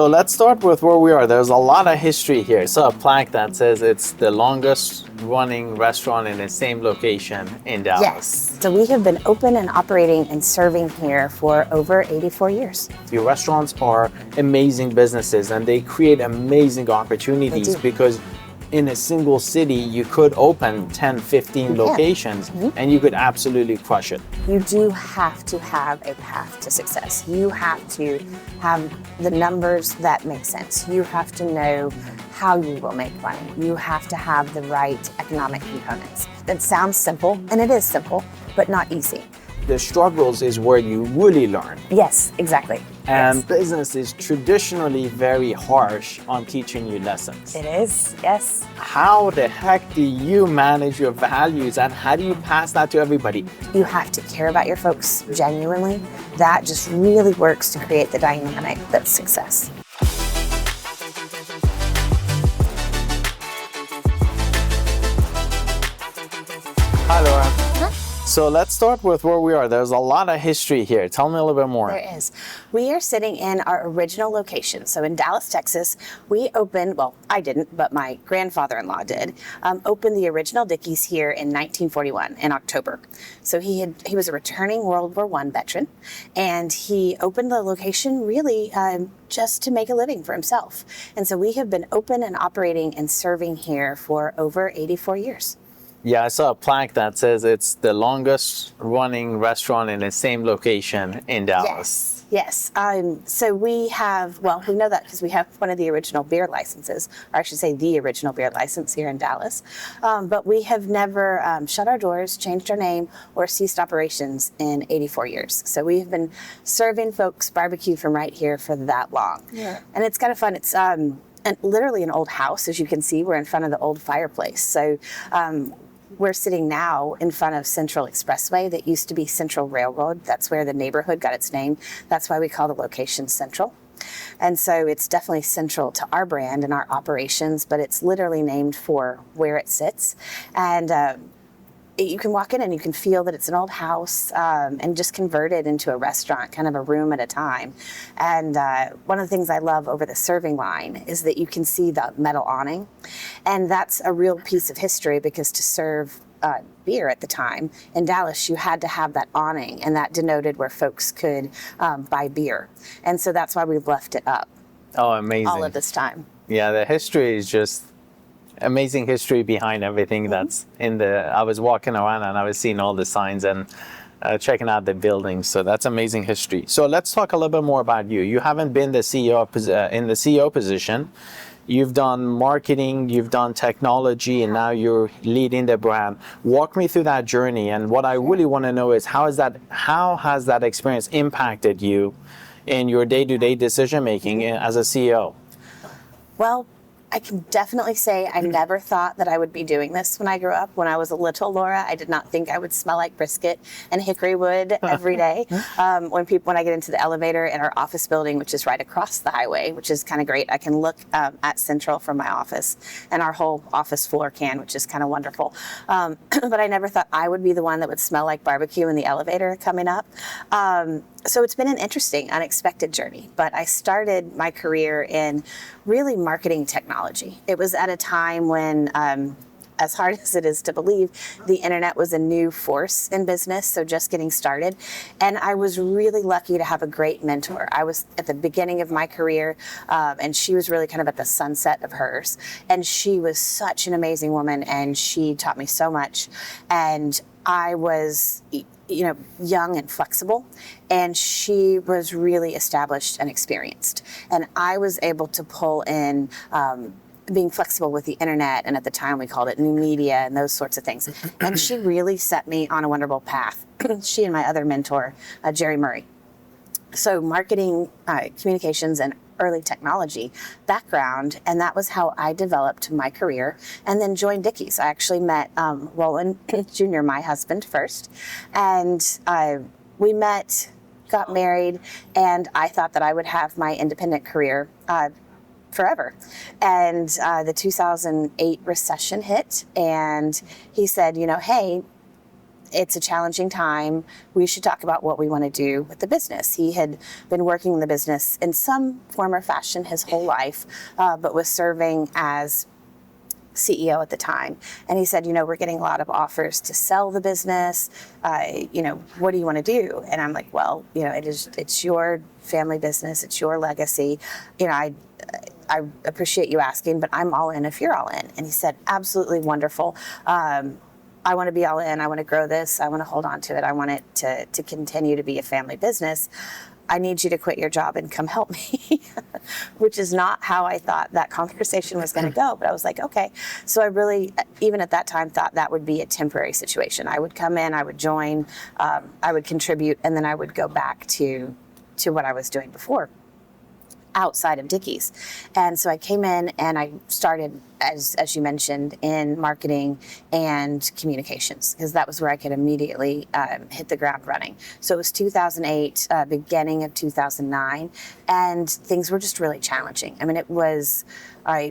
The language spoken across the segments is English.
So let's start with where we are. There's a lot of history here. So a plaque that says it's the longest running restaurant in the same location in Dallas. Yes. So we have been open and operating and serving here for over 84 years. Your restaurants are amazing businesses and they create amazing opportunities because in a single city, you could open 10, 15 locations and you could absolutely crush it. You do have to have a path to success. You have to have the numbers that make sense. You have to know how you will make money. You have to have the right economic components. It sounds simple, and it is simple, but not easy. The struggles is where you really learn. Yes, exactly. And business is traditionally very harsh on teaching you lessons. It is, yes. How the heck do you manage your values and how do you pass that to everybody? You have to care about your folks genuinely. That just really works to create the dynamic that's success. Hi, Laura. So let's start with where we are. There's a lot of history here. Tell me a little bit more. There is. We are sitting in our original location. So in Dallas, Texas, we opened, well, I didn't, but my grandfather-in-law did, opened the original Dickey's here in 1941 in October. So he was a returning World War I veteran, and he opened the location really just to make a living for himself. And so we have been open and operating and serving here for over 84 years. Yeah, I saw a plaque that says it's the longest running restaurant in the same location in Dallas. Yes. So we have, well, we know that because we have one of the original beer licenses, or I should say the original beer license here in Dallas. But we have never shut our doors, changed our name, or ceased operations in 84 years. So we have been serving folks barbecue from right here for that long. Yeah. And it's kind of fun. It's literally an old house. As you can see, we're in front of the old fireplace. So we're sitting now in front of Central Expressway that used to be Central Railroad. That's where the neighborhood got its name. That's why we call the location Central. And so it's definitely central to our brand and our operations, but it's literally named for where it sits. And you can walk in and you can feel that it's an old house and just convert it into a restaurant, kind of a room at a time. And one of the things I love over the serving line is that you can see the metal awning. And that's a real piece of history because to serve beer at the time in Dallas, you had to have that awning, and that denoted where folks could buy beer. And so that's why we've left it up. Oh, amazing. All of this time. Yeah, the history is just amazing history behind everything that's in the, I was walking around and I was seeing all the signs and checking out the buildings. So that's amazing history. So let's talk a little bit more about you. You haven't been the CEO in the CEO position. You've done marketing, you've done technology, and now you're leading the brand. Walk me through that journey. And what I really want to know is how has that experience impacted you in your day-to-day decision making as a CEO? Well, I can definitely say I never thought that I would be doing this when I grew up. When I was a little Laura, I did not think I would smell like brisket and hickory wood every day. When I get into the elevator in our office building, which is right across the highway, which is kind of great, I can look at Central from my office, and our whole office floor can, which is kind of wonderful. But I never thought I would be the one that would smell like barbecue in the elevator coming up. So it's been an interesting, unexpected journey, but I started my career in really marketing technology. It was at a time when, as hard as it is to believe, the internet was a new force in business, so just getting started. And I was really lucky to have a great mentor. I was at the beginning of my career, and she was really kind of at the sunset of hers. And she was such an amazing woman, and she taught me so much. And I was, young and flexible, and she was really established and experienced. And I was able to pull in being flexible with the internet, and at the time we called it new media and those sorts of things. And she really set me on a wonderful path. She and my other mentor, Jerry Murray. So marketing, communications, and early technology background, and that was how I developed my career, and then joined Dickey's. I actually met Roland Jr., my husband, first, and we met, got married, and I thought that I would have my independent career forever. And the 2008 recession hit, and he said, hey, it's a challenging time. We should talk about what we want to do with the business. He had been working in the business in some form or fashion his whole life, but was serving as CEO at the time. And he said, we're getting a lot of offers to sell the business. What do you want to do? And I'm like, well, it's your family business. It's your legacy. I appreciate you asking, but I'm all in if you're all in. And he said, absolutely wonderful. I want to be all in. I want to grow this. I want to hold on to it. I want it to continue to be a family business. I need you to quit your job and come help me, which is not how I thought that conversation was going to go. But I was like, okay. So I really, even at that time, thought that would be a temporary situation. I would come in, I would join, I would contribute, and then I would go back to what I was doing before, outside of Dickey's. And so I came in and I started, as you mentioned, in marketing and communications, because that was where I could immediately hit the ground running. So it was 2008, beginning of 2009, and things were just really challenging. I mean, it was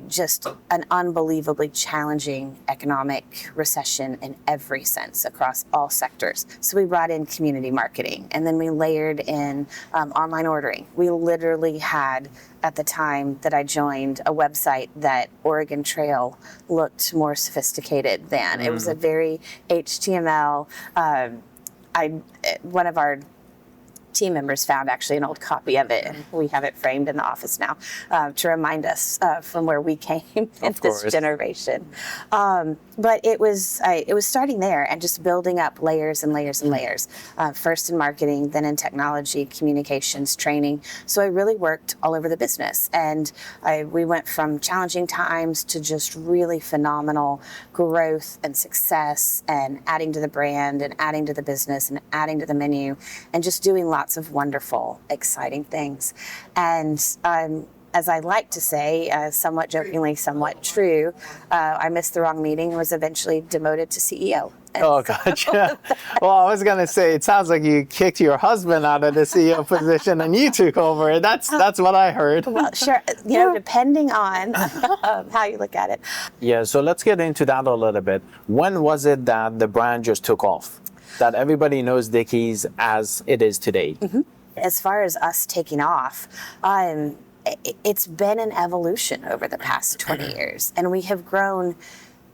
just an unbelievably challenging economic recession in every sense across all sectors. So we brought in community marketing, and then we layered in online ordering. We literally had, at the time that I joined, a website that Oregon Trail looked more sophisticated than. It was a very HTML. One of our team members found actually an old copy of it, and we have it framed in the office now to remind us from where we came in this generation. But it was starting there and just building up layers and layers and layers. First in marketing, then in technology, communications, training. So I really worked all over the business, and we went from challenging times to just really phenomenal growth and success, and adding to the brand and adding to the business and adding to the menu, and just doing lots of wonderful, exciting things. And as I like to say, somewhat jokingly, somewhat true, I missed the wrong meeting, was eventually demoted to CEO. And oh, gotcha. Well, I was going to say, it sounds like you kicked your husband out of the CEO position and you took over. That's what I heard. Well, sure. Depending on how you look at it. Yeah, so let's get into that a little bit. When was it that the brand just took off? That everybody knows Dickey's as it is today? Mm-hmm. As far as us taking off, it's been an evolution over the past 20 years, and we have grown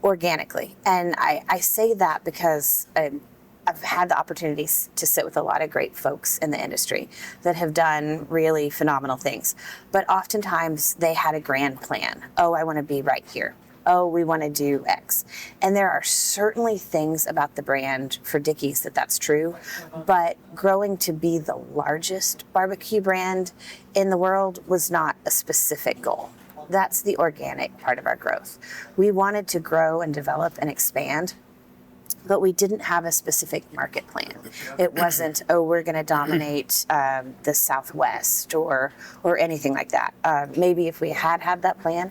organically. And I say that because I've had the opportunities to sit with a lot of great folks in the industry that have done really phenomenal things. But oftentimes they had a grand plan. Oh, I want to be right here. Oh, we want to do X. And there are certainly things about the brand for Dickey's that's true, but growing to be the largest barbecue brand in the world was not a specific goal. That's the organic part of our growth. We wanted to grow and develop and expand, but we didn't have a specific market plan. It wasn't, oh, we're going to dominate the Southwest or anything like that. Maybe if we had that plan,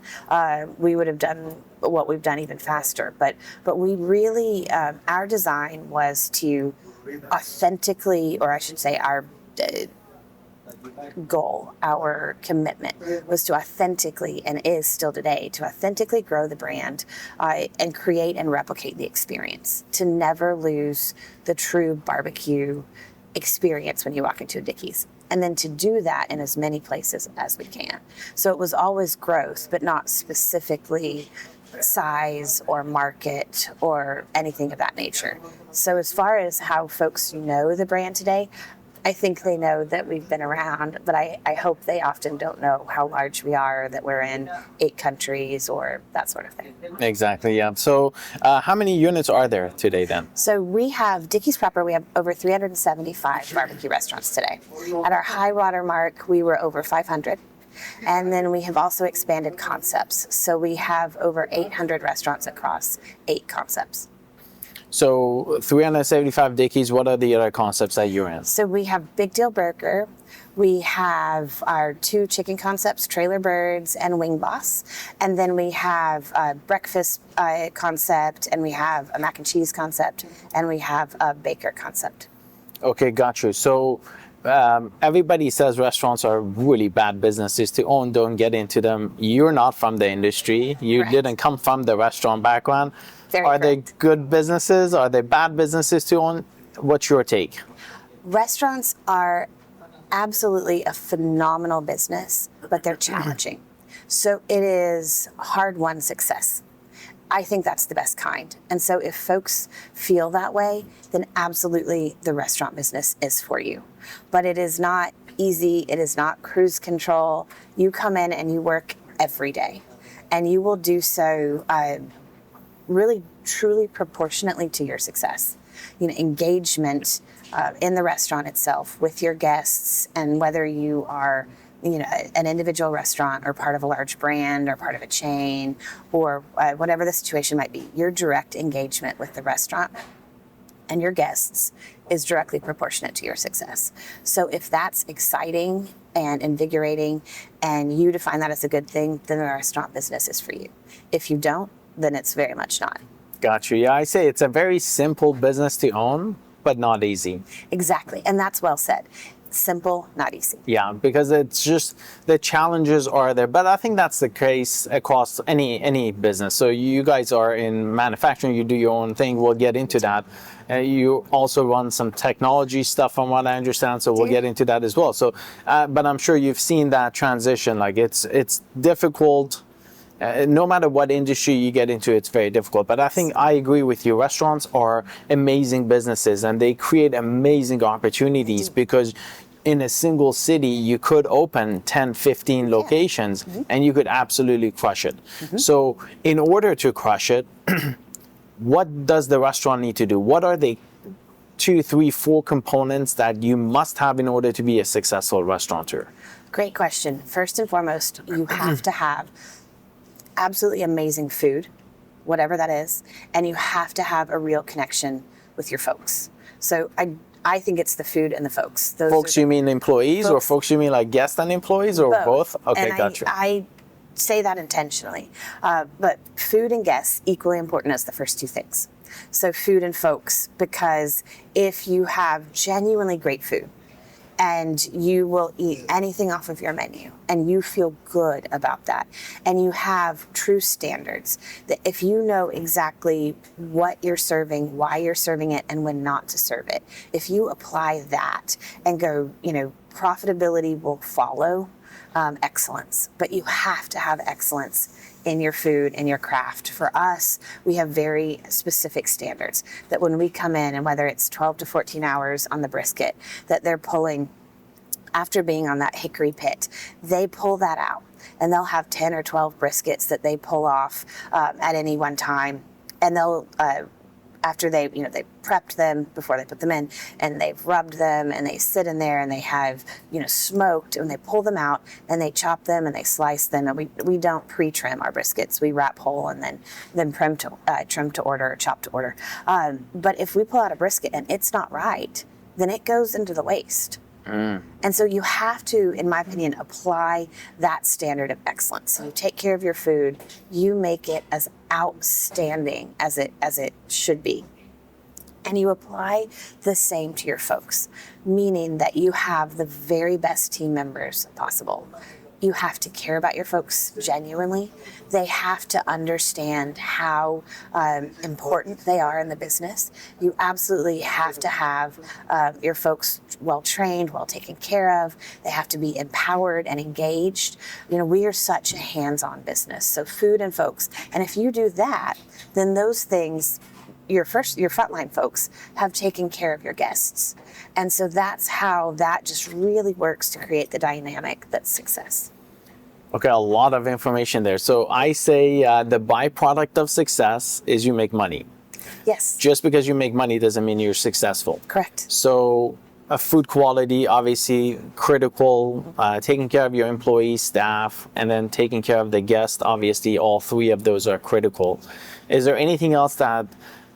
we would have done what we've done even faster. But we really, our design was to authentically, or I should say our goal, our commitment was to authentically, and is still today, to authentically grow the brand and create and replicate the experience, to never lose the true barbecue experience when you walk into a Dickey's, and then to do that in as many places as we can. So it was always growth, but not specifically size or market or anything of that nature. So as far as how folks know the brand today, I think they know that we've been around, but I hope they often don't know how large we are, that we're in 8 countries or that sort of thing. Exactly, yeah. So how many units are there today then? So we have, Dickey's proper, we have over 375 barbecue restaurants today. At our high water mark, we were over 500. And then we have also expanded concepts. So we have over 800 restaurants across 8 concepts. So 375 Dickey's, what are the other concepts that you're in? So we have Big Deal Burger. We have our 2 chicken concepts, Trailer Birds and Wing Boss. And then we have a breakfast concept, and we have a mac and cheese concept, and we have a baker concept. Okay, got you. So everybody says restaurants are really bad businesses to own. Don't get into them. You're not from the industry. You Correct. didn't come from the restaurant background. Very Are they correct. good businesses? Are they bad businesses to own? What's your take? Restaurants are absolutely a phenomenal business, but they're challenging. So it is hard-won success. I think that's the best kind. And so if folks feel that way, then absolutely the restaurant business is for you. But it is not easy. It is not cruise control. You come in and you work every day, and you will do so really, truly proportionately to your success. You know, engagement in the restaurant itself with your guests, and whether you are, you know, an individual restaurant or part of a large brand or part of a chain or whatever the situation might be, your direct engagement with the restaurant and your guests is directly proportionate to your success. So if that's exciting and invigorating and you define that as a good thing, then the restaurant business is for you. If you don't, then it's very much not. Got you. Yeah, I say it's a very simple business to own, but not easy. Exactly. And that's well said. Simple, not easy. Yeah, because it's just the challenges are there. But I think that's the case across any business. So you guys are in manufacturing, you do your own thing. We'll get into that. You also run some technology stuff from what I understand. So we'll get into that as well. So, but I'm sure you've seen that transition. Like it's difficult. No matter what industry you get into, it's very difficult. But I think I agree with you. Restaurants are amazing businesses and they create amazing opportunities because in a single city, you could open 10, 15 locations and you could absolutely crush it. So in order to crush it, what does the restaurant need to do? What are the 2, 3, 4 components that you must have in order to be a successful restaurateur? Great question. First and foremost, you have to have absolutely amazing food, whatever that is, and you have to have a real connection with your folks. So I think it's the food and the folks. Those folks, you mean employees, or folks you mean like guests and employees, or both? Okay, and gotcha. I say that intentionally, but food and guests equally important as the first two things. So food and folks, because if you have genuinely great food, and you will eat anything off of your menu and you feel good about that, and you have true standards, that if you know exactly what you're serving, why you're serving it, and when not to serve it, if you apply that and go, you know, profitability will follow excellence. But you have to have excellence in your food and your craft. For us, we have very specific standards that when we come in, and whether it's 12 to 14 hours on the brisket that they're pulling after being on that hickory pit, they pull that out and they'll have 10 or 12 briskets that they pull off at any one time. And they'll, after they prepped them before they put them in, and they've rubbed them and they sit in there and they have, smoked, and they pull them out and they chop them and they slice them. And we don't pre-trim our briskets. We wrap whole and then trim to order or chop to order. But if we pull out a brisket and it's not right, then it goes into the waste. And so you have to, in my opinion, apply that standard of excellence. So you take care of your food, you make it as outstanding as it should be. And you apply the same to your folks, meaning that you have the very best team members possible. You have to care about your folks genuinely. They have to understand how important they are in the business. You absolutely have to have your folks well trained, well taken care of. They have to be empowered and engaged. We are such a hands-on business. So food and folks. And if you do that, then those things, your frontline folks have taken care of your guests. And so that's how that just really works to create the dynamic that's success. Okay, a lot of information there. So I say the byproduct of success is you make money. Yes. Just because you make money doesn't mean you're successful. Correct. So food quality, obviously critical, taking care of your employees, staff, and then taking care of the guest, obviously all three of those are critical. Is there anything else that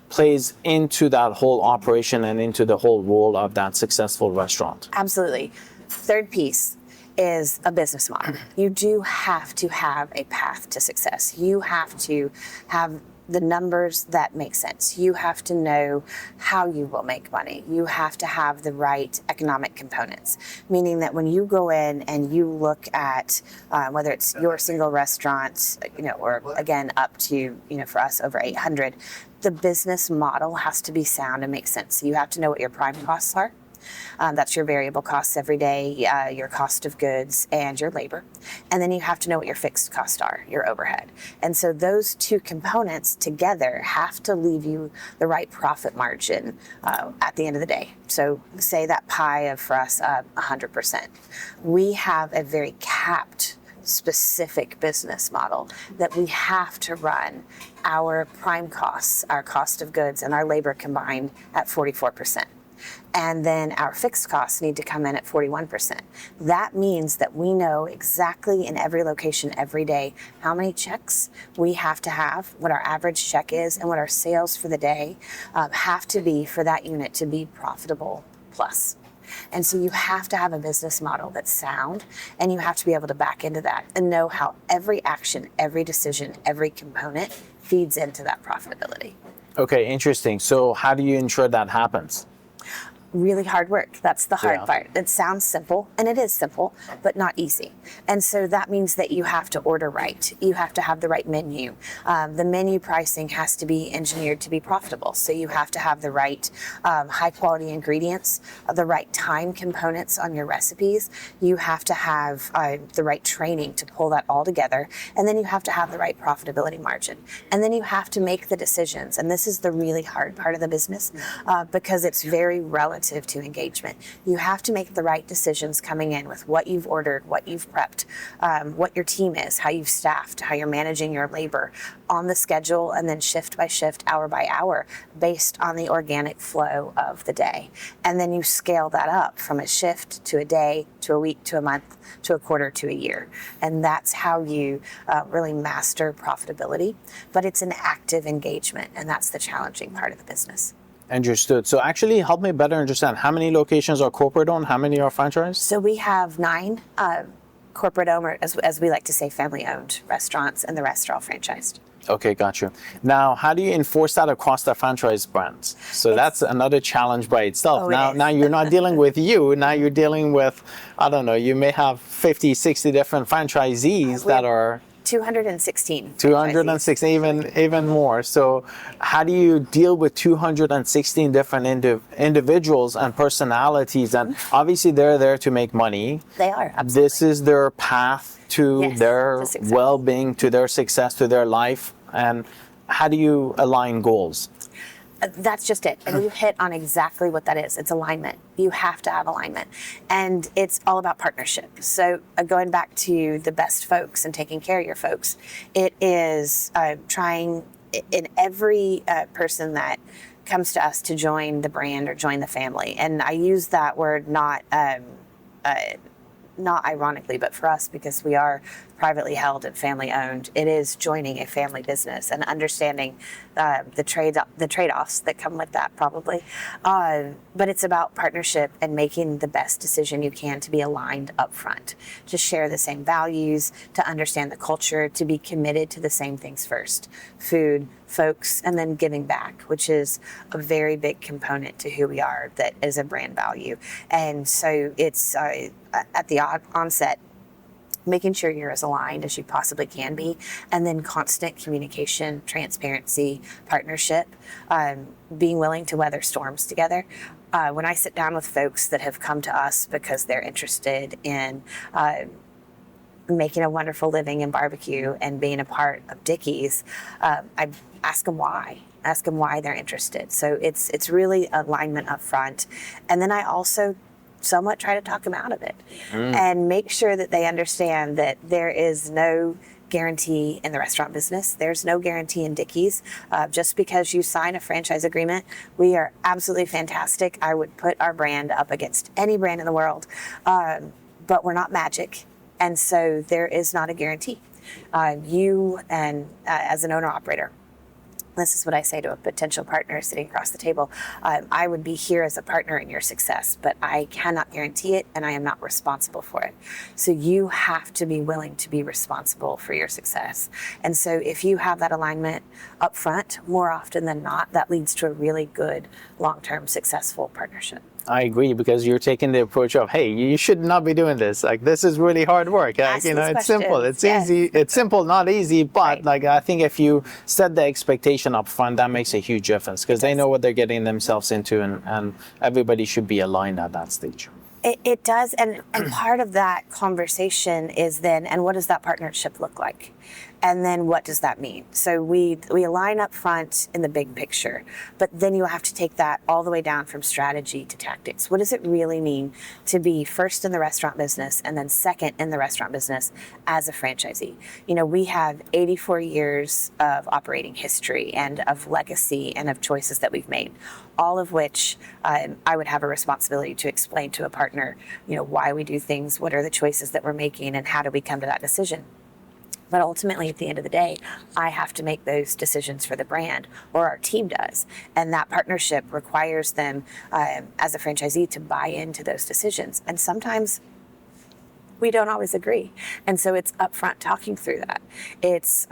plays into that whole operation and into the whole role of that successful restaurant? Absolutely. Third piece is a business model. You do have to have a path to success. You have to have the numbers that make sense. You have to know how you will make money. You have to have the right economic components, meaning that when you go in and you look at whether it's your single restaurant, or again up to, for us over 800, the business model has to be sound and make sense. So you have to know what your prime costs are. That's your variable costs every day, your cost of goods, and your labor. And then you have to know what your fixed costs are, your overhead. And so those two components together have to leave you the right profit margin at the end of the day. So say that pie of, for us, 100%. We have a very capped specific business model that we have to run our prime costs, our cost of goods, and our labor combined at 44%. And then our fixed costs need to come in at 41%. That means that we know exactly in every location every day how many checks we have to have, what our average check is, and what our sales for the day have to be for that unit to be profitable plus. And so you have to have a business model that's sound, and you have to be able to back into that and know how every action, every decision, every component feeds into that profitability. Okay, interesting. So how do you ensure that happens? Really hard work. That's the hard Yeah. part. It sounds simple, and it is simple, but not easy. And so that means that you have to order right. You have to have the right menu. The menu pricing has to be engineered to be profitable. So you have to have the right high quality ingredients, the right time components on your recipes. You have to have the right training to pull that all together. And then you have to have the right profitability margin. And then you have to make the decisions. And this is the really hard part of the business because it's very relative to engagement. You have to make the right decisions coming in with what you've ordered, what you've prepped, what your team is, how you've staffed, how you're managing your labor on the schedule, and then shift by shift, hour by hour, based on the organic flow of the day. And then you scale that up from a shift to a day, to a week, to a month, to a quarter, to a year. And that's how you really master profitability. But it's an active engagement, and that's the challenging part of the business. Understood. So actually help me better understand how many locations are corporate owned, how many are franchised? So we have 9 corporate owned, or as we like to say, family owned restaurants, and the rest are all franchised. Okay, got you. Now, how do you enforce that across the franchise brands? So that's another challenge by itself. Oh, now, it is. now you're not dealing with you. Now you're dealing with, I don't know, you may have 50, 60 different franchisees that are 216. 216, even more. So how do you deal with 216 different individuals and personalities? And obviously they're there to make money. They are, absolutely. This is their path to Yes, their to success. well-being, to their success, to their life. And how do you align goals? That's just it. And you hit on exactly what that is. It's alignment. You have to have alignment. And it's all about partnership. So going back to the best folks and taking care of your folks, it is trying in every person that comes to us to join the brand or join the family. And I use that word not ironically, but for us, because we are privately held and family owned, it is joining a family business and understanding the trade-offs that come with that, probably. But it's about partnership and making the best decision you can to be aligned up front, to share the same values, to understand the culture, to be committed to the same things first: food, folks, and then giving back, which is a very big component to who we are, that is a brand value. And so it's at the onset, making sure you're as aligned as you possibly can be, and then constant communication, transparency, partnership, being willing to weather storms together. When I sit down with folks that have come to us because they're interested in making a wonderful living in barbecue and being a part of Dickey's, I ask them why. Ask them why they're interested. So it's really alignment up front. And then I also somewhat try to talk them out of it and make sure that they understand that there is no guarantee in the restaurant business. There's no guarantee in Dickey's. Just because you sign a franchise agreement, we are absolutely fantastic. I would put our brand up against any brand in the world, but we're not magic. And so there is not a guarantee. You and as an owner operator, This is what I say to a potential partner sitting across the table. I would be here as a partner in your success, but I cannot guarantee it, and I am not responsible for it. So you have to be willing to be responsible for your success. And so if you have that alignment up front, more often than not, that leads to a really good, long-term, successful partnership. I agree, because you're taking the approach of, hey, you should not be doing this. Like, this is really hard work. Ask You know, these it's simple. questions. It's Yes. easy. It's simple, not easy. But Right. like, I think if you set the expectation up front, that makes a huge difference, because they know what they're getting themselves into, and everybody should be aligned at that stage. It does, and part of that conversation is then, and what does that partnership look like? And then what does that mean? So we align up front in the big picture, but then you have to take that all the way down from strategy to tactics. What does it really mean to be first in the restaurant business and then second in the restaurant business as a franchisee? You know, we have 84 years of operating history and of legacy and of choices that we've made, all of which I would have a responsibility to explain to a partner, you know, why we do things, what are the choices that we're making, and how do we come to that decision. But ultimately, at the end of the day, I have to make those decisions for the brand, or our team does. And that partnership requires them, as a franchisee, to buy into those decisions. And sometimes we don't always agree. And so it's upfront talking through that. It's,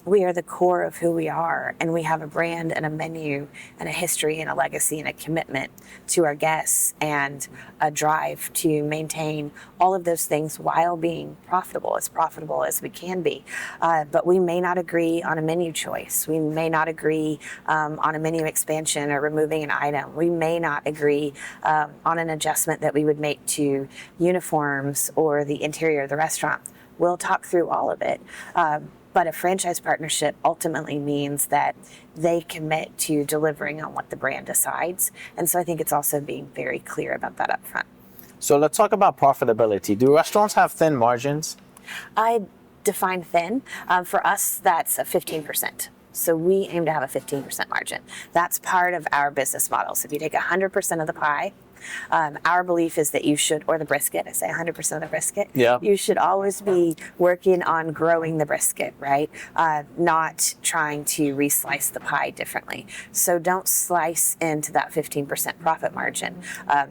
we are the core of who we are, and we have a brand and a menu and a history and a legacy and a commitment to our guests and a drive to maintain all of those things while being profitable as we can be. But we may not agree on a menu choice. We may not agree on a menu expansion or removing an item. We may not agree on an adjustment that we would make to uniforms or the interior of the restaurant. We'll talk through all of it. But a franchise partnership ultimately means that they commit to delivering on what the brand decides. And so I think it's also being very clear about that up front. So let's talk about profitability. Do restaurants have thin margins? I define thin. For us, that's a 15%. So we aim to have a 15% margin. That's part of our business model. So if you take 100% of the pie, our belief is that you should, or the brisket, I say 100% of the brisket, Yeah. you should always be working on growing the brisket, right? Not trying to reslice the pie differently. So don't slice into that 15% profit margin.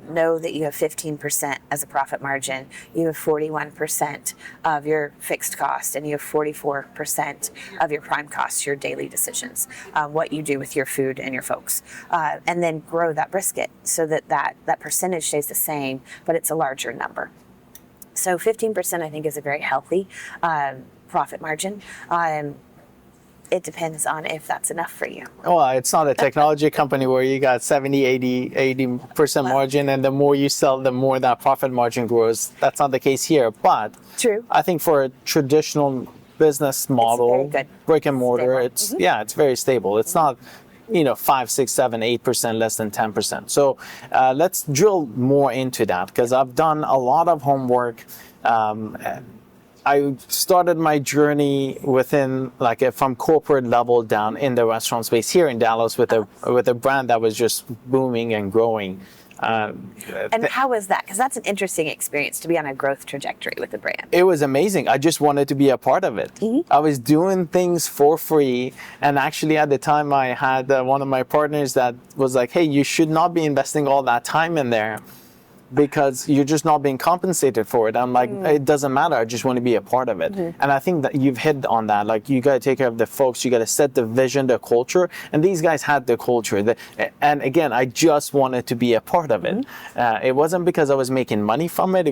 Know that you have 15% as a profit margin. You have 41% of your fixed cost, and you have 44% of your prime costs, your daily decisions, what you do with your food and your folks. And then grow that brisket so that percentage stays the same, but it's a larger number. So 15% I think is a very healthy profit margin. It depends on if that's enough for you. Well, it's not a technology company where you got 70, 80% margin, and the more you sell, the more that profit margin grows. That's not the case here. But True. I think for a traditional business model, very good. brick and mortar, Stable. it's very stable. It's not 5, 6, 7, 8%, less than 10%. So let's drill more into that, because I've done a lot of homework. I started my journey within from corporate level down in the restaurant space here in Dallas with a brand that was just booming and growing. And how was that? Because that's an interesting experience to be on a growth trajectory with a brand. It was amazing. I just wanted to be a part of it. I was doing things for free. And actually at the time I had one of my partners that was like, hey, you should not be investing all that time in there, because you're just not being compensated for it. I'm like, it doesn't matter. I just want to be a part of it. And I think that you've hit on that. Like, you got to take care of the folks. You got to set the vision, the culture. And these guys had the culture. And again, I just wanted to be a part of it. It wasn't because I was making money from it.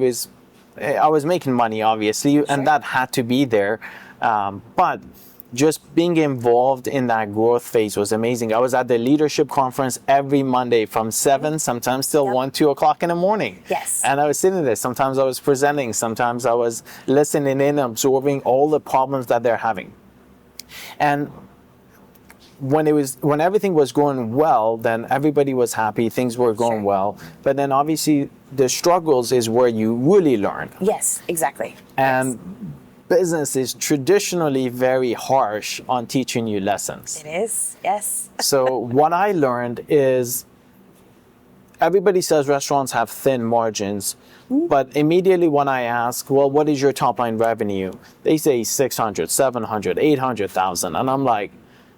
I was making money, obviously, and that had to be there. But just being involved in that growth phase was amazing. I was at the leadership conference every Monday from 7, sometimes till 1, 2 o'clock in the morning. Yes. And I was sitting there. Sometimes I was presenting. Sometimes I was listening in, absorbing all the problems that they're having. And when everything was going well, then everybody was happy. Things were going well. But then obviously the struggles is where you really learn. Yes, exactly. And business is traditionally very harsh on teaching you lessons. It is, yes. So what I learned is everybody says restaurants have thin margins, but immediately when I ask, well, what is your top line revenue? They say 600, 700, 800,000. And I'm like,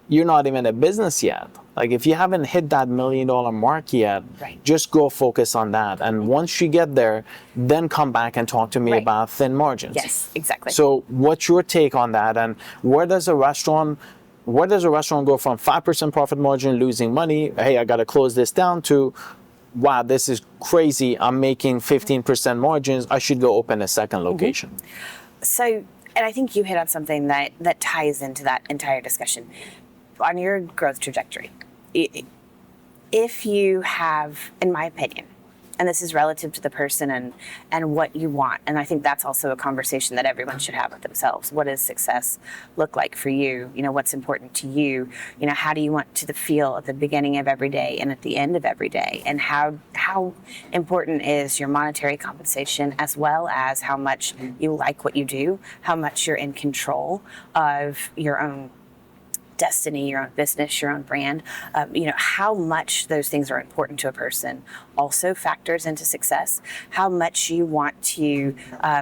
you're not even a business yet. Like if you haven't hit that $1 million mark yet, Right. just go focus on that. And once you get there, then come back and talk to me Right. about thin margins. Yes, exactly. So what's your take on that? And where does a restaurant go from 5% profit margin, losing money, hey, I got to close this down, to, wow, this is crazy, I'm making 15% margins, I should go open a second location? So, and I think you hit on something that ties into that entire discussion. On your growth trajectory, if you have, in my opinion, and this is relative to the person and what you want, and I think that's also a conversation that everyone should have with themselves. What does success look like for you? You know, what's important to you? You know, how do you want to feel at the beginning of every day and at the end of every day? And how important is your monetary compensation, as well as how much you like what you do, how much you're in control of your own destiny, your own business, your own brand, you know, how much those things are important to a person also factors into success. How much you want to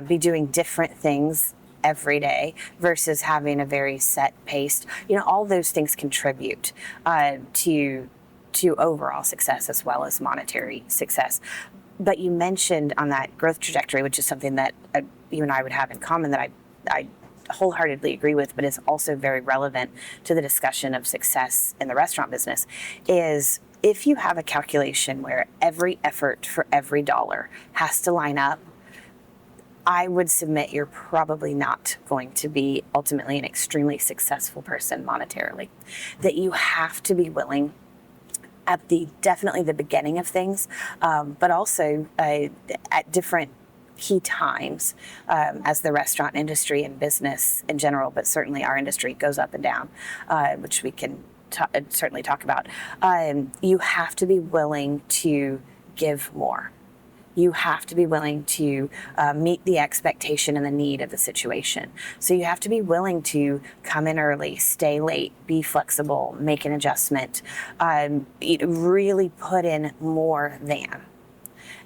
be doing different things every day versus having a very set paced, you know, all those things contribute to overall success as well as monetary success. But you mentioned on that growth trajectory, which is something that you and I would have in common, that I wholeheartedly agree with, but is also very relevant to the discussion of success in the restaurant business, is if you have a calculation where every effort for every dollar has to line up, I would submit you're probably not going to be ultimately an extremely successful person monetarily. That you have to be willing at definitely the beginning of things, but also at different key times as the restaurant industry and business in general, but certainly our industry goes up and down, which we can certainly talk about. You have to be willing to give more. You have to be willing to meet the expectation and the need of the situation. So you have to be willing to come in early, stay late, be flexible, make an adjustment, really put in more than.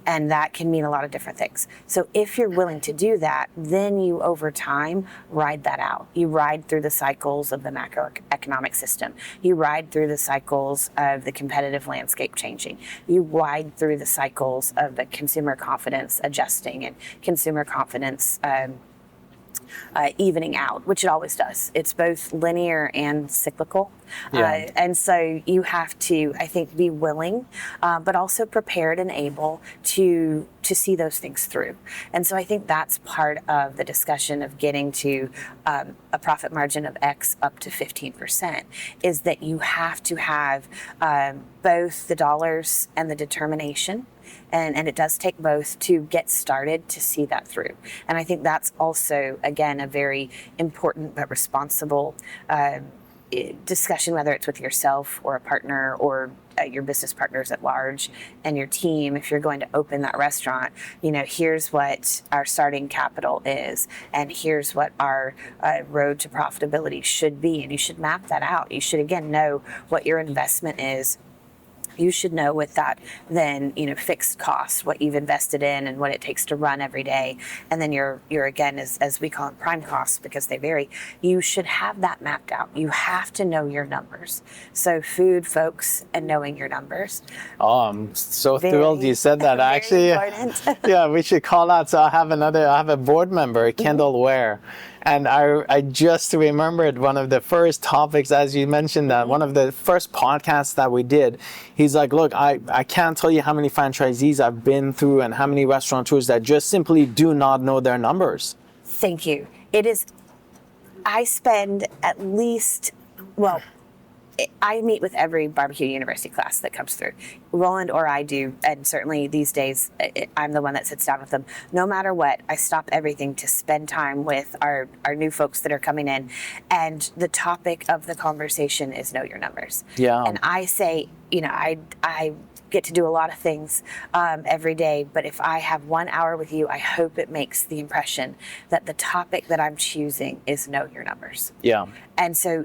And that can mean a lot of different things. So if you're willing to do that, then you over time ride that out. You ride through the cycles of the macroeconomic system. You ride through the cycles of the competitive landscape changing. You ride through the cycles of the consumer confidence adjusting and consumer confidence evening out, which it always does. It's both linear and cyclical. Yeah. And so you have to, I think, be willing, but also prepared and able to see those things through. And so I think that's part of the discussion of getting to a profit margin of X up to 15%, is that you have to have both the dollars and the determination. And it does take both to get started to see that through. And I think that's also, again, a very important but responsible discussion, whether it's with yourself or a partner or your business partners at large and your team. If you're going to open that restaurant, you know, here's what our starting capital is, and here's what our road to profitability should be. And you should map that out. You should, again, know what your investment is. You should know with that, then, you know, fixed costs, what you've invested in and what it takes to run every day. And then your again, as we call them, prime costs, because they vary. You should have that mapped out. You have to know your numbers. So food, folks, and knowing your numbers. Oh, I'm so thrilled you said that. Actually, yeah, we should call out. So I have a board member, Kendall Ware. And I just remembered one of the first topics, as you mentioned, that one of the first podcasts that we did, he's like, look, I can't tell you how many franchisees I've been through and how many restaurateurs that just simply do not know their numbers. Thank you. It is, I spend at least, well, I meet with every barbecue university class that comes through. Roland or I do, and certainly these days, I'm the one that sits down with them. No matter what, I stop everything to spend time with our new folks that are coming in, and the topic of the conversation is know your numbers. Yeah. And I say, you know, I get to do a lot of things every day, but if I have 1 hour with you, I hope it makes the impression that the topic that I'm choosing is know your numbers. Yeah. And so,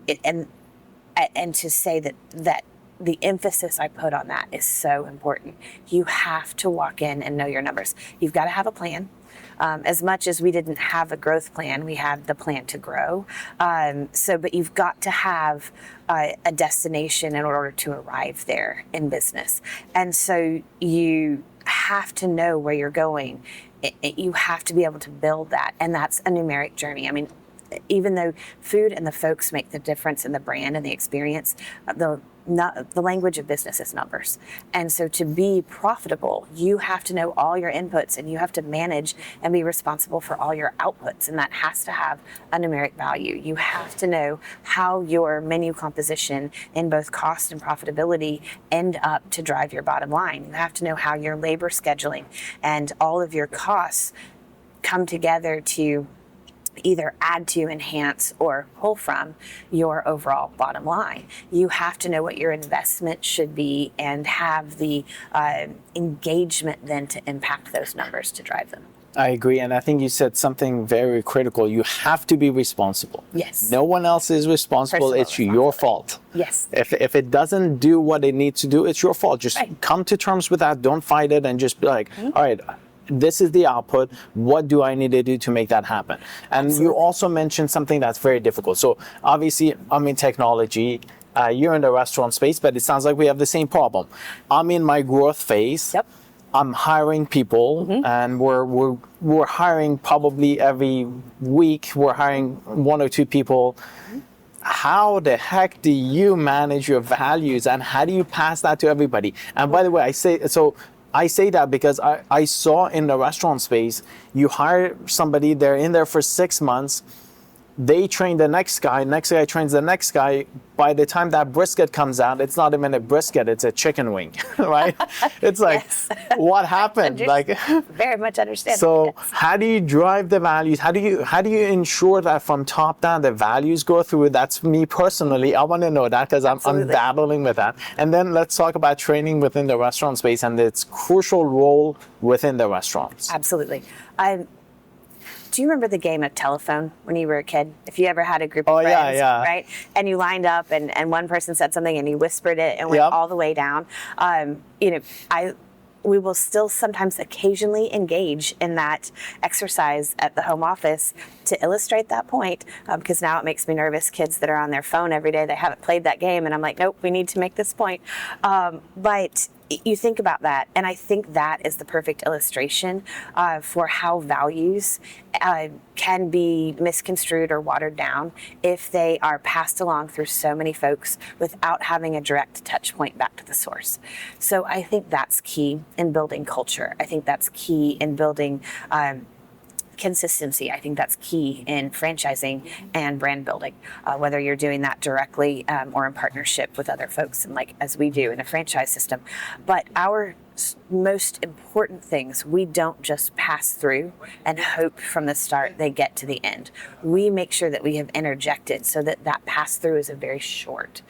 and to say that the emphasis I put on that is so important. You have to walk in and know your numbers. You've got to have a plan. As much as we didn't have a growth plan, we had the plan to grow. But you've got to have a destination in order to arrive there in business. And so you have to know where you're going. You have to be able to build that. And that's a numeric journey. I mean, even though food and the folks make the difference in the brand and the experience, the language of business is numbers. And so to be profitable, you have to know all your inputs and you have to manage and be responsible for all your outputs. And that has to have a numeric value. You have to know how your menu composition in both cost and profitability end up to drive your bottom line. You have to know how your labor scheduling and all of your costs come together to either add to, enhance, or pull from your overall bottom line. You have to know what your investment should be and have the engagement then to impact those numbers to drive them. I agree, and I think you said something very critical. You have to be responsible. Yes. No one else is responsible. It's your fault. Yes. If it doesn't do what it needs to do, it's your fault. Just come to terms with that. Don't fight it, and just be like, all right, this is the output. What do I need to do to make that happen? And you also mentioned something that's very difficult. So obviously, I'm in technology. You're in the restaurant space, but it sounds like we have the same problem. I'm in my growth phase. Yep. I'm hiring people, and we're hiring probably every week. We're hiring 1 or 2 people. How the heck do you manage your values, and how do you pass that to everybody? And by the way, I say that because I saw in the restaurant space, you hire somebody, they're in there for 6 months, they train the next guy trains the next guy. By the time that brisket comes out, it's not even a brisket, it's a chicken wing, right? It's like, Yes. what happened? Like, very much understand. so Yes. how do you drive the values? How do you ensure that from top down the values go through? That's me personally. I want to know that because I'm dabbling with that. And then let's talk about training within the restaurant space and its crucial role within the restaurants. Absolutely. Do you remember the game of telephone when you were a kid? If you ever had a group of friends, right? And you lined up and one person said something and you whispered it and went all the way down. We will still sometimes occasionally engage in that exercise at the home office to illustrate that point, because now it makes me nervous. Kids that are on their phone every day, they haven't played that game, and I'm like, nope, we need to make this point. But you think about that, and I think that is the perfect illustration for how values can be misconstrued or watered down if they are passed along through so many folks without having a direct touch point back to the source. So I think that's key in building culture. I think that's key in building consistency. I think that's key in franchising and brand building, whether you're doing that directly or in partnership with other folks, and like as we do in a franchise system. But our most important things, we don't just pass through and hope from the start they get to the end. We make sure that we have interjected so that that pass through is a very short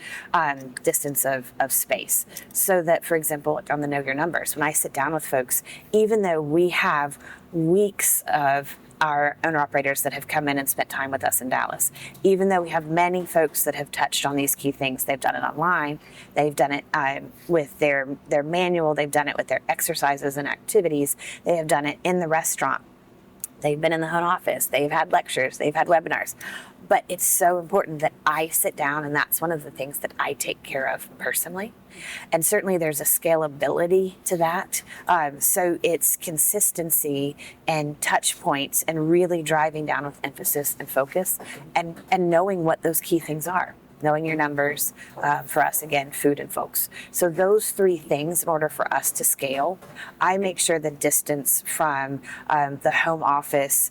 distance of space. So that, for example, on the Know Your Numbers, when I sit down with folks, even though we have weeks of our owner-operators that have come in and spent time with us in Dallas, even though we have many folks that have touched on these key things, they've done it online, they've done it with their manual, they've done it with their exercises and activities, they have done it in the restaurant, they've been in the home office, they've had lectures, they've had webinars. But it's so important that I sit down, and that's one of the things that I take care of personally. And certainly there's a scalability to that. So it's consistency and touch points and really driving down with emphasis and focus and knowing what those key things are. Knowing your numbers, for us, again, food and folks. So those 3 things, in order for us to scale, I make sure the distance from the home office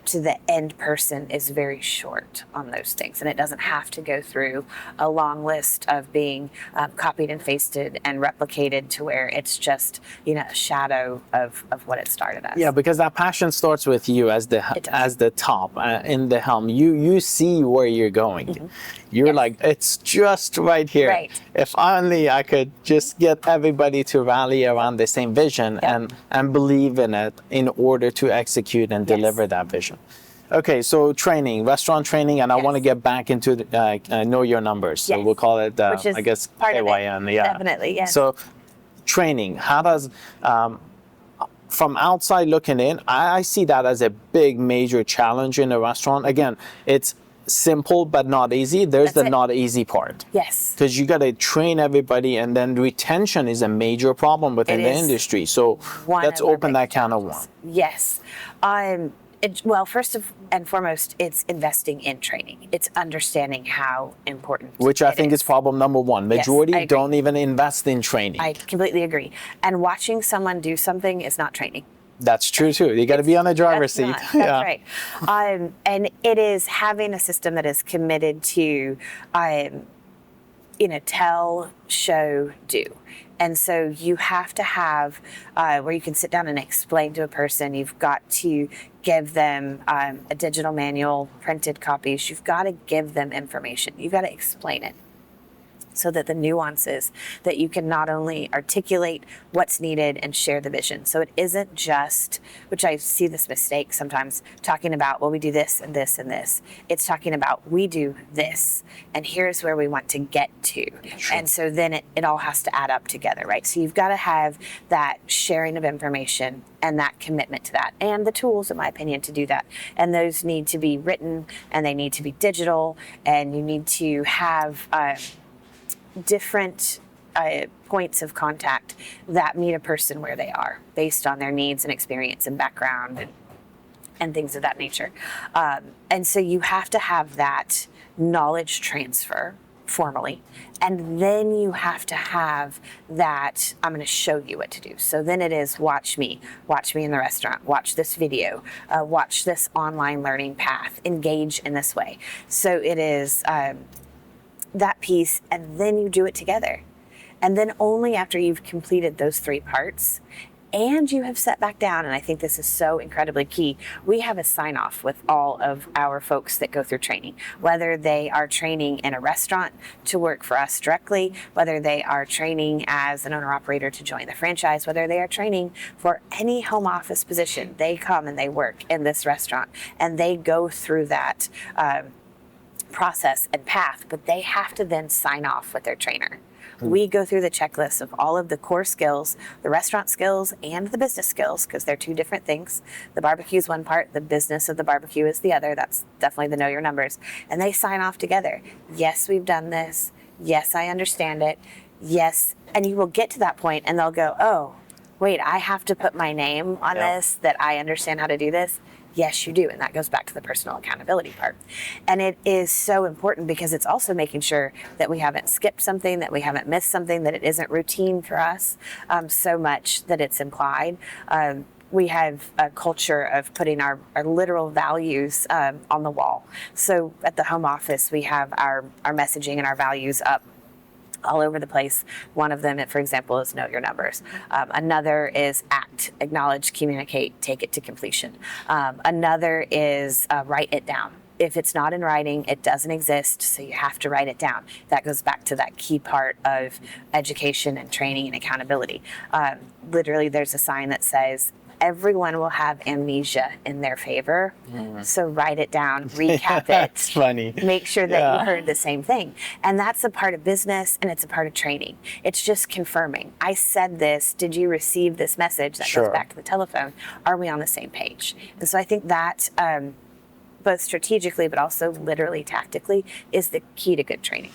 to the end person is very short on those things. And it doesn't have to go through a long list of being copied and pasted and replicated to where it's just, a shadow of what it started as. Yeah, because that passion starts with you as the top in the helm. You see where you're going. Mm-hmm. You're like, it's just right here. Right. If only I could just get everybody to rally around the same vision and believe in it in order to execute and deliver that vision. Okay, so training, restaurant training, and I want to get back into Know Your Numbers. So we'll call it, I guess, part KYN. of it. Definitely, yes. So training, how does... from outside looking in, I see that as a big major challenge in a restaurant. Again, it's simple but not easy. There's That's the it. not easy part. Yes. Because you got to train everybody, and then retention is a major problem within It the is industry. So one let's of the open big that can of worms. Yes. Well, first and foremost, it's investing in training. It's understanding how important Which I it think is problem number one. Yes, I Majority agree. don't even invest in training. I completely agree. And watching someone do something is not training. That's true too. You got to be on the driver's seat. That's right. And it is having a system that is committed to, tell, show, do. And so you have to have where you can sit down and explain to a person. You've got to give them a digital manual, printed copies. You've got to give them information. You've got to explain it, so that the nuances that you can not only articulate what's needed and share the vision. So it isn't just, which I see this mistake sometimes, talking about, well, we do this and this and this. It's talking about, we do this, and here's where we want to get to. Sure. And so then it all has to add up together, right? So you've got to have that sharing of information and that commitment to that, and the tools, in my opinion, to do that. And those need to be written, and they need to be digital, and you need to have different points of contact that meet a person where they are based on their needs and experience and background and things of that nature. And so you have to have that knowledge transfer formally, and then you have to have that, I'm going to show you what to do. So then it is, watch me in the restaurant, watch this video, watch this online learning path, engage in this way. So it is that piece, and then you do it together. And then only after you've completed those three parts and you have sat back down, and I think this is so incredibly key, we have a sign off with all of our folks that go through training, whether they are training in a restaurant to work for us directly, whether they are training as an owner operator to join the franchise, whether they are training for any home office position. They come and they work in this restaurant, and they go through that process and path, but they have to then sign off with their trainer. We go through the checklist of all of the core skills, the restaurant skills and the business skills, because they're two different things. The barbecue is one part, the business of the barbecue is the other. That's definitely the know your numbers. And they sign off together. Yes, we've done this. Yes, I understand it. Yes. And you will get to that point and they'll go, oh, wait, I have to put my name on this, that I understand how to do this. Yes, you do. And that goes back to the personal accountability part. And it is so important because it's also making sure that we haven't skipped something, that we haven't missed something, that it isn't routine for us so much that it's implied. We have a culture of putting our literal values on the wall. So at the home office, we have our messaging and our values up all over the place. One of them, for example, is know your numbers. Another is act, acknowledge, communicate, take it to completion. Another is write it down. If it's not in writing, it doesn't exist, so you have to write it down. That goes back to that key part of education and training and accountability. Literally, there's a sign that says, everyone will have amnesia in their favor. So write it down, recap it. That's funny. Make sure that you heard the same thing. And that's a part of business, and it's a part of training. It's just confirming. I said this. Did you receive this message? That goes back to the telephone. Are we on the same page? And so I think that both strategically but also literally tactically is the key to good training.